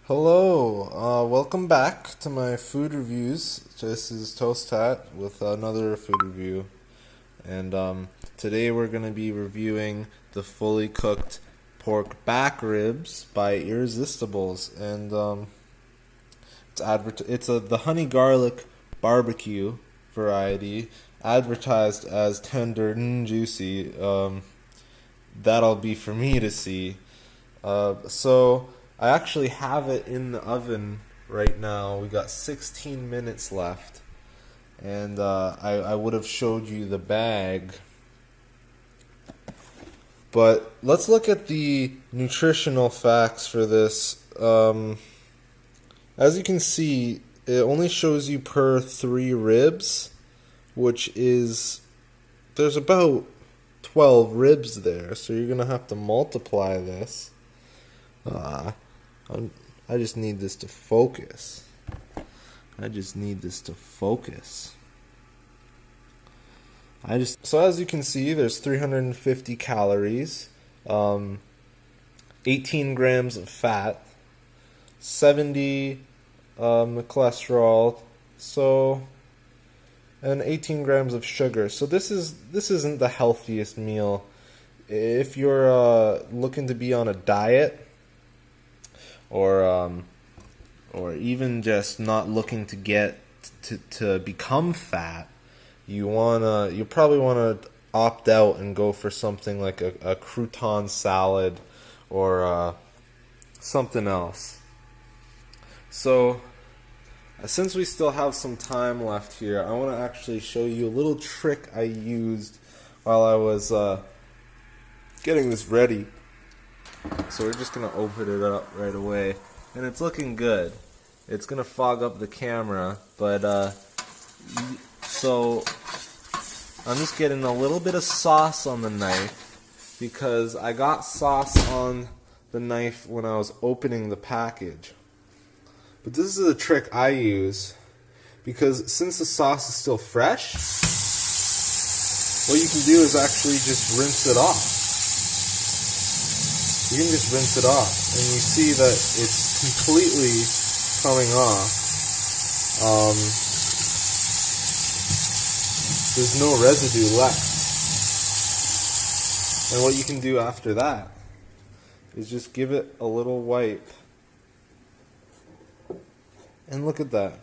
Hello, welcome back to my food reviews. This is Toasthat with another food review, and today we're going to be reviewing the fully cooked pork back ribs by Irresistibles, and it's the honey garlic barbecue variety, advertised as tender and juicy. That'll be for me to see. So I actually have it in the oven right now. We got 16 minutes left, and I would have showed you the bag. But let's look at the nutritional facts for this. As you can see, it only shows you per 3 ribs, which is, there's about 12 ribs there, so you're gonna have to multiply this. I just need this to focus. So as you can see, there's 350 calories, 18 grams of fat, 70 cholesterol, and 18 grams of sugar. So this isn't the healthiest meal. If you're looking to be on a diet, or even just not looking to get to become fat, you probably wanna opt out and go for something like a crouton salad or something else. So since we still have some time left here, I want to actually show you a little trick I used while I was getting this ready. So we're just going to open it up right away, and it's looking good. It's going to fog up the camera, but so I'm just getting a little bit of sauce on the knife because I got sauce on the knife when I was opening the package. But this is a trick I use because since the sauce is still fresh, what you can do is actually just rinse it off. You can just rinse it off, and you see that it's completely coming off. There's no residue left. And what you can do after that is just give it a little wipe. And look at that.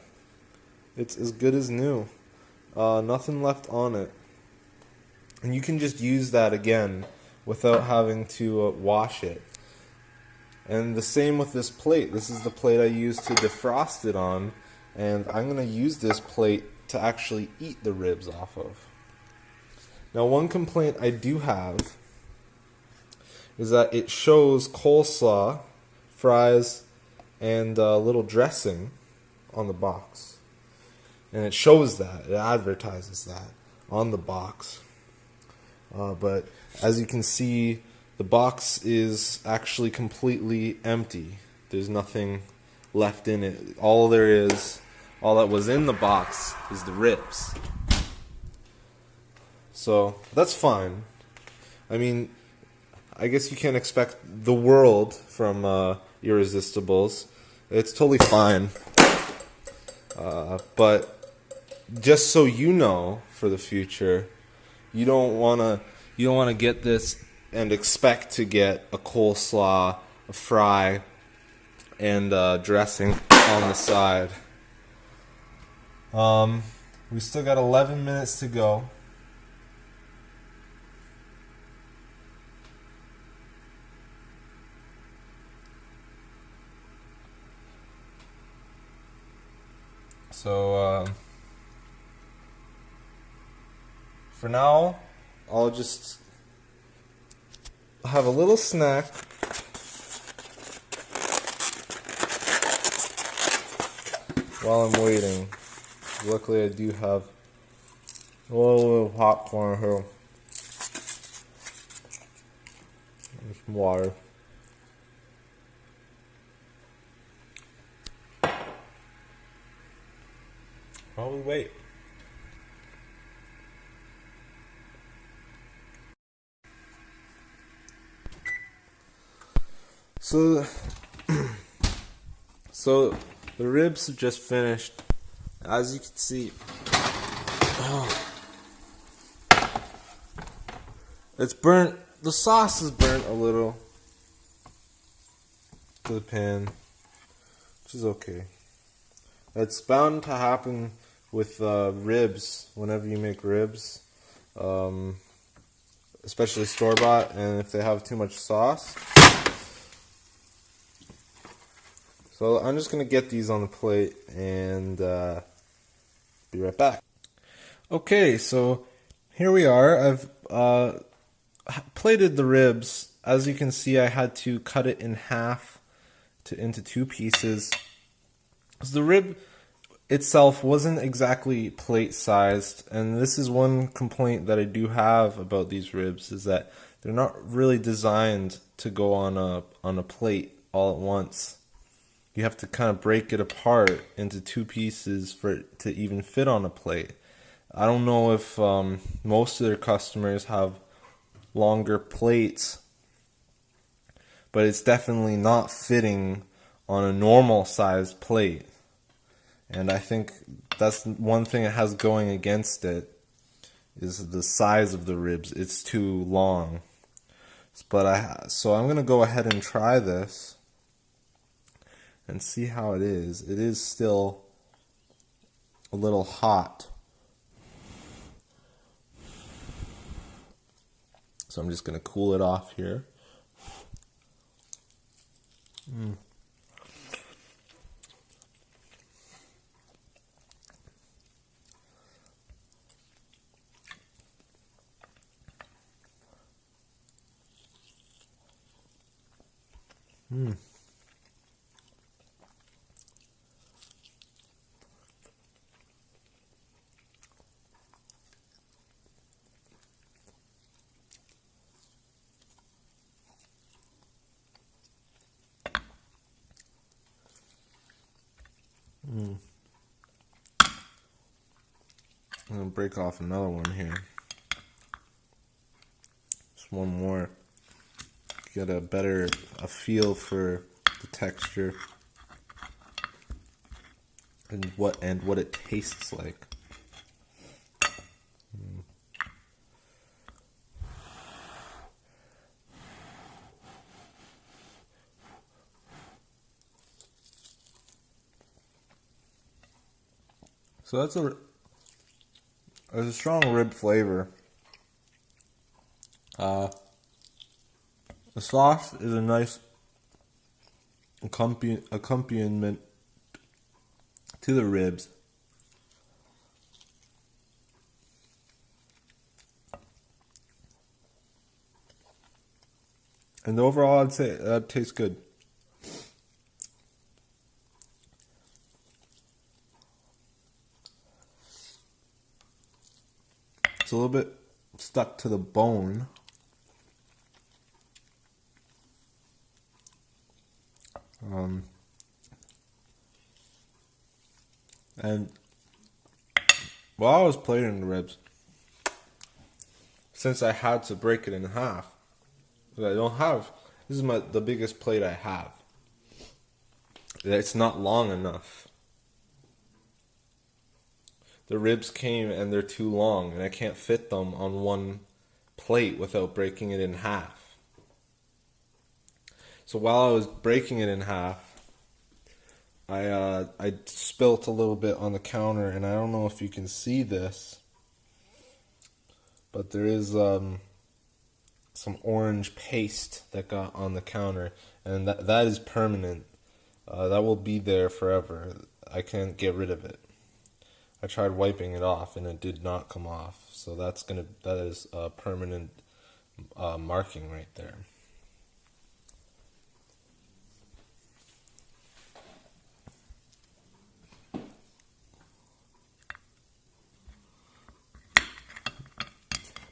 It's as good as new. Nothing left on it. And you can just use that again without having to wash it. And the same with this plate. This is the plate I used to defrost it on, and I'm going to use this plate to actually eat the ribs off of. Now, one complaint I do have is that it shows coleslaw, fries, and a little dressing on the box. And it shows that, it advertises that on the box. But as you can see, the box is actually completely empty. There's nothing left in it. All that was in the box is the ribs. So that's fine. I mean, I guess you can't expect the world from Irresistibles. It's totally fine. But just so you know, for the future, you don't wanna get this and expect to get a coleslaw, a fry, and dressing on the side. We still got 11 minutes to go. So for now, I'll just have a little snack. While I'm waiting. Luckily, I do have a little popcorn here. And some water. While we wait. So So the ribs have just finished. As you can see, it's burnt. The sauce is burnt a little to the pan, which is okay. It's bound to happen with ribs whenever you make ribs, especially store-bought, and if they have too much sauce. So I'm just going to get these on the plate and be right back. Okay, so here we are. I've plated the ribs. As you can see, I had to cut it in half into two pieces. So the rib itself wasn't exactly plate sized, and this is one complaint that I do have about these ribs, is that they're not really designed to go on a plate all at once. You have to kind of break it apart into two pieces for it to even fit on a plate. I don't know if most of their customers have longer plates, but it's definitely not fitting on a normal sized plate. And I think that's one thing it has going against it, is the size of the ribs. It's too long. So I'm going to go ahead and try this and see how it is. It is still a little hot. So I'm just going to cool it off here. I'm going to break off another one here. Just one more. Get a feel for the texture and what it tastes like. So there's a strong rib flavor. The sauce is a nice accompaniment to the ribs. And overall, I'd say that tastes good. It's a little bit stuck to the bone. And while I was plating the ribs, since I had to break it in half, because I don't have, this is the biggest plate I have. It's not long enough. The ribs came and they're too long, and I can't fit them on one plate without breaking it in half. So while I was breaking it in half, I spilt a little bit on the counter, and I don't know if you can see this, but there is some orange paste that got on the counter, and that is permanent. That will be there forever. I can't get rid of it. I tried wiping it off, and it did not come off. So that is a permanent marking right there.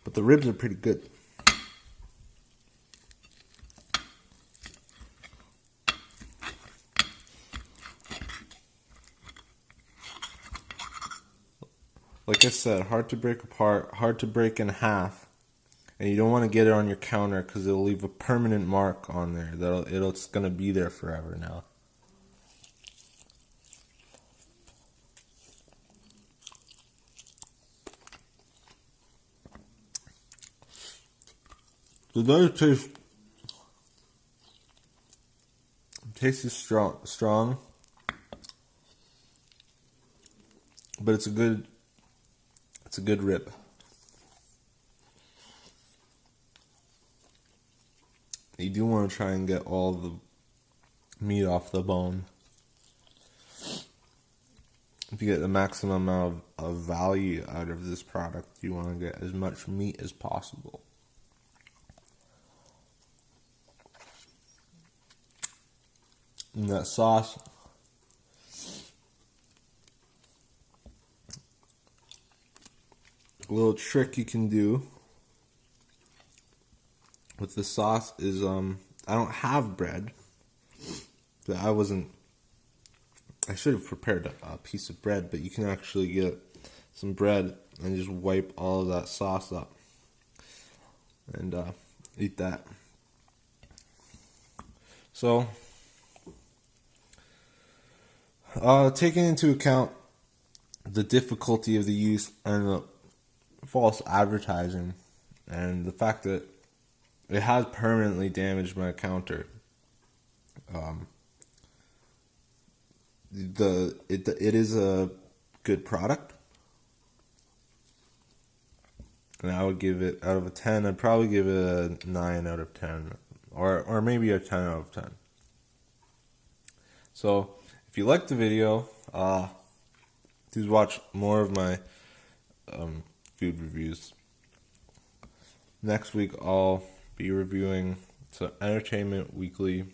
But the ribs are pretty good. Like I said, hard to break apart, hard to break in half, and you don't want to get it on your counter because it'll leave a permanent mark on there. It's gonna be there forever now. The does taste is strong, but it's a good rib. You do want to try and get all the meat off the bone. If you get the maximum amount of value out of this product, you want to get as much meat as possible. And that sauce, a little trick you can do with the sauce is, I don't have bread. But I should have prepared a piece of bread, but you can actually get some bread and just wipe all of that sauce up and eat that. So, taking into account the difficulty of the use and the false advertising and the fact that it has permanently damaged my counter, it is a good product, and I would give it, out of a 10, I'd probably give it a 9 out of 10, or maybe a 10 out of 10. So if you liked the video, please watch more of my food reviews. Next week I'll be reviewing Entertainment Weekly